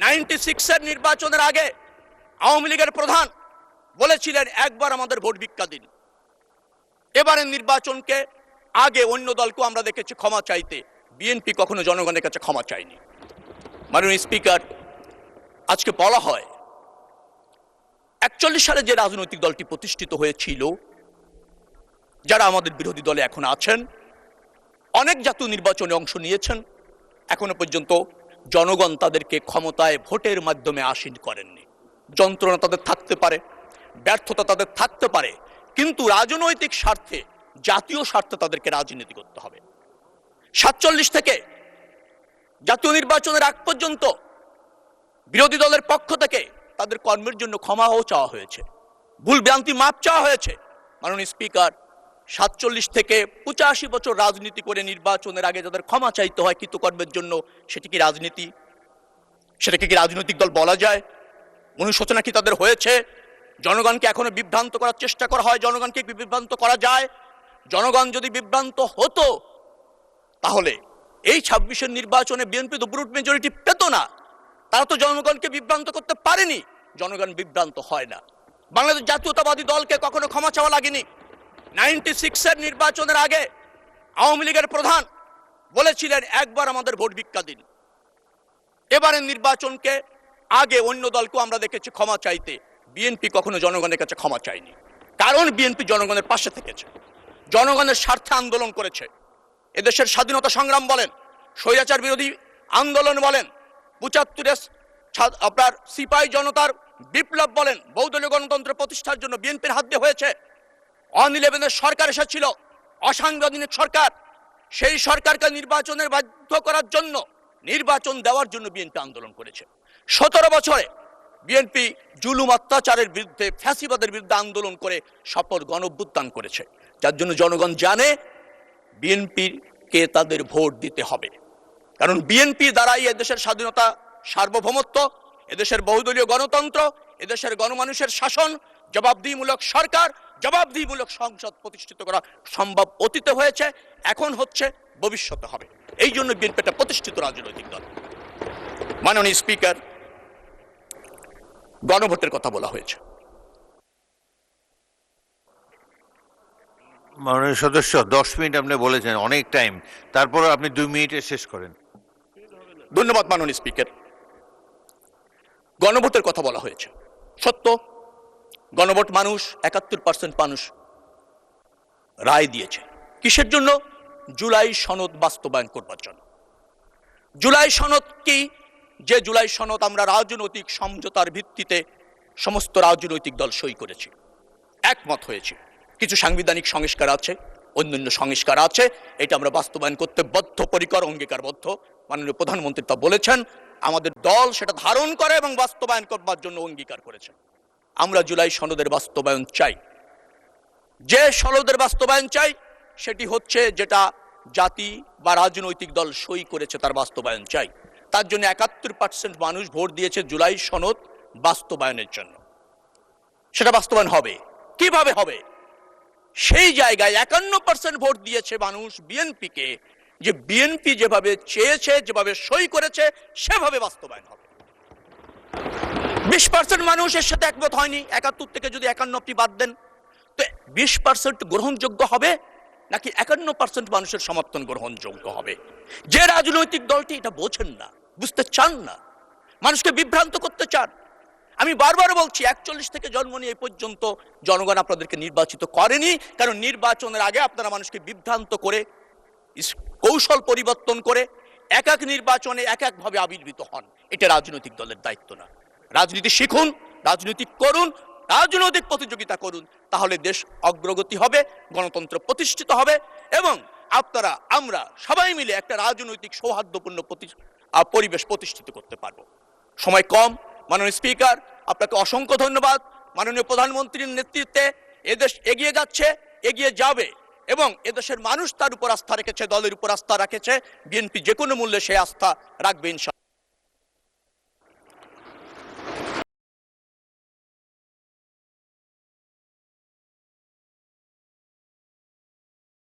96-এর নির্বাচনের আগে আওয়ামী লীগের প্রধান বলেছিলেন একবার আমাদের ভোট ভিক্ষা দিন। এবারের নির্বাচনকে আগে অন্য দলকেও আমরা দেখেছি ক্ষমা চাইতে, বিএনপি কখনো জনগণের কাছে ক্ষমা চায়নি। মাননীয় স্পিকার, আজকে বলা হয় 41 সালে যে রাজনৈতিক দলটি প্রতিষ্ঠিত হয়েছিল, যারা আমাদের বিরোধী দলে এখন আছেন, অনেক জাতীয় নির্বাচনে অংশ নিয়েছেন, এখনো পর্যন্ত জনগণ তাদেরকে ক্ষমতায় ভোটের মাধ্যমে আসীন করেননি। যন্ত্রণা তাদের থাকতে পারে, ব্যর্থতা তাদের থাকতে পারে, কিন্তু রাজনৈতিক স্বার্থে, জাতীয় স্বার্থে তাদেরকে রাজনীতি করতে হবে। 47 থেকে জাতীয় নির্বাচনের আগ পর্যন্ত বিরোধী দলের পক্ষ থেকে তাদের কর্মের জন্য ক্ষমাও চাওয়া হয়েছে, ভুল ভ্রান্তি মাপ চাওয়া হয়েছে। মাননীয় স্পিকার, 47 থেকে 85 বছর রাজনীতি করে নির্বাচনের আগে যাদের ক্ষমা চাইতে হয় কৃতকর্মের জন্য, সেটি কি রাজনীতি? সেটাকে কি রাজনৈতিক দল বলা যায়? অনুশোচনা কি তাদের হয়েছে? জনগণকে এখনো বিভ্রান্ত করার চেষ্টা করা হয়, জনগণকে বিভ্রান্ত করা যায়? জনগণ যদি বিভ্রান্ত হতো তাহলে এই 26-এর নির্বাচনে বিএনপি তো ব্রুট মেজরিটি পেত না। তারা তো জনগণকে বিভ্রান্ত করতে পারেনি। জনগণ বিভ্রান্ত হয় না। বাংলাদেশ জাতীয়তাবাদী দলকে কখনো ক্ষমা চাওয়া লাগেনি। 96-এর নির্বাচনের আগে আওয়ামী লীগের প্রধান বলেছিলেন একবার আমাদের ভোট ভিক্ষা দিন। এবারের নির্বাচনকে আগে অন্য দলকেও আমরা দেখেছি ক্ষমা চাইতে, বিএনপি কখনো জনগণের কাছে ক্ষমা চায়নি। কারণ বিএনপি জনগণের পাশে থেকেছে, জনগণের স্বার্থে আন্দোলন করেছে। এদেশের স্বাধীনতা সংগ্রাম বলেন, স্বৈরাচার বিরোধী আন্দোলন বলেন, 75 আপনার সিপাহী জনতার বিপ্লব বলেন, বহুদলীয় গণতন্ত্র প্রতিষ্ঠার জন্য বিএনপির হাত দিয়ে হয়েছে। 11-এর সরকার এসেছিল, অসাংবিধানিক সরকার। সেই সরকারকে নির্বাচনের বাধ্য করার জন্য, নির্বাচন দেওয়ার জন্য বিএনপি আন্দোলন করেছে। 17 বছরে বিএনপি জুলুম অত্যাচারের বিরুদ্ধে, ফ্যাসিবাদের বিরুদ্ধে আন্দোলন করে সফল গণঅভ্যুত্থান করেছে, যার জন্য জনগণ জানে বিএনপিকে তাদের ভোট দিতে হবে। কারণ বিএনপি দ্বারাই এদেশের স্বাধীনতা, সার্বভৌমত্ব, এদেশের বহুদলীয় গণতন্ত্র, এদেশের গণমানুষের শাসন, জবাবদিহিমূলক সরকার, জবাবদিহিমূলক সংসদ প্রতিষ্ঠিত করা সম্ভব। অতীতে হয়েছে, এখন হচ্ছে, ভবিষ্যতে হবে। এই জন্য বিএনপি একটা প্রতিষ্ঠিত রাজনৈতিক দল। মাননীয় স্পিকার, গণভোটের কথা বলা হয়েছে। মাননীয় সদস্য, 10 মিনিট আপনি বলেছেন, অনেক টাইম, তারপর আপনি 2 মিনিটে শেষ করেন। ধন্যবাদ মাননীয় স্পিকার। গণভোটের কথা বলা হয়েছে, সত্য। গণভোট মানুষ, 71% মানুষ রায় দিয়েছে। কিসের জন্য? জুলাই সনদ বাস্তবায়ন করবার জন্য। জুলাই সনদ কি? যে জুলাই সনদ আমরা রাজনৈতিক সমঝোতার ভিত্তিতে সমস্ত রাজনৈতিক দল সই করেছি, একমত হয়েছে। কিছু সাংবিধানিক সংস্কার আছে, অন্যান্য সংস্কার আছে, এটা আমরা বাস্তবায়ন করতে বদ্ধপরিকর, অঙ্গীকারবদ্ধ। মাননীয় প্রধানমন্ত্রী তা বলেছেন, আমাদের দল সেটা ধারণ করে এবং বাস্তবায়ন করবার জন্য অঙ্গীকার করেছে। আমরা জুলাই সনদের বাস্তবায়ন চাই। যে সনদের বাস্তবায়ন চাই সেটি হচ্ছে যেটা জাতি বা রাজনৈতিক দল সই করেছে, তার বাস্তবায়ন চাই। তার জন্য 71% মানুষ ভোট দিয়েছে জুলাই সনদ বাস্তবায়নের জন্য। সেটা বাস্তবায়ন হবে। কিভাবে হবে? সেই জায়গায় 51% ভোট দিয়েছে মানুষ বিএনপিকে, যে বিএনপি যেভাবে চেয়েছে, যেভাবে সই করেছে, সেভাবে বাস্তবায়ন হবে। 20% মানুষ এর সাথে একমত হয়নি। 71 থেকে যদি 51টি বাদ দেন, তো 20% গ্রহণযোগ্য হবে নাকি 51% মানুষের সমর্থন গ্রহণযোগ্য হবে? যে রাজনৈতিক দলটি এটা বোঝেন না, বুঝতে চান না, মানুষকে বিভ্রান্ত করতে চান। আমি বারবার বলছি, 41 থেকে জন্ম নিয়ে এই পর্যন্ত জনগণ আপনাদেরকে নির্বাচিত করেনি। কারণ নির্বাচনের আগে আপনারা মানুষকে বিভ্রান্ত করে, কৌশল পরিবর্তন করে এক এক নির্বাচনে এক একভাবে আবির্ভূত হন। এটা রাজনৈতিক দলের দায়িত্ব না। রাজনীতি শিখুন, রাজনীতি করুন, রাজনৈতিক প্রতিযোগিতা করুন, তাহলে দেশ অগ্রগতি হবে, গণতন্ত্র প্রতিষ্ঠিত হবে এবং আপনারা, আমরা সবাই মিলে একটা রাজনৈতিক সৌহার্দ্যপূর্ণ পরিবেশ প্রতিষ্ঠিত করতে পারবো। সময় কম। মাননীয় স্পিকার, আপনাকে অসংখ্য ধন্যবাদ। মাননীয় প্রধানমন্ত্রীর নেতৃত্বে এদেশ এগিয়ে যাচ্ছে, এগিয়ে যাবে এবং এদেশের মানুষ তার উপর আস্থা রেখেছে, দলের উপর আস্থা রাখেছে। বিএনপি যে কোনো মূল্যে সে আস্থা রাখবে ইনশাআল্লাহ।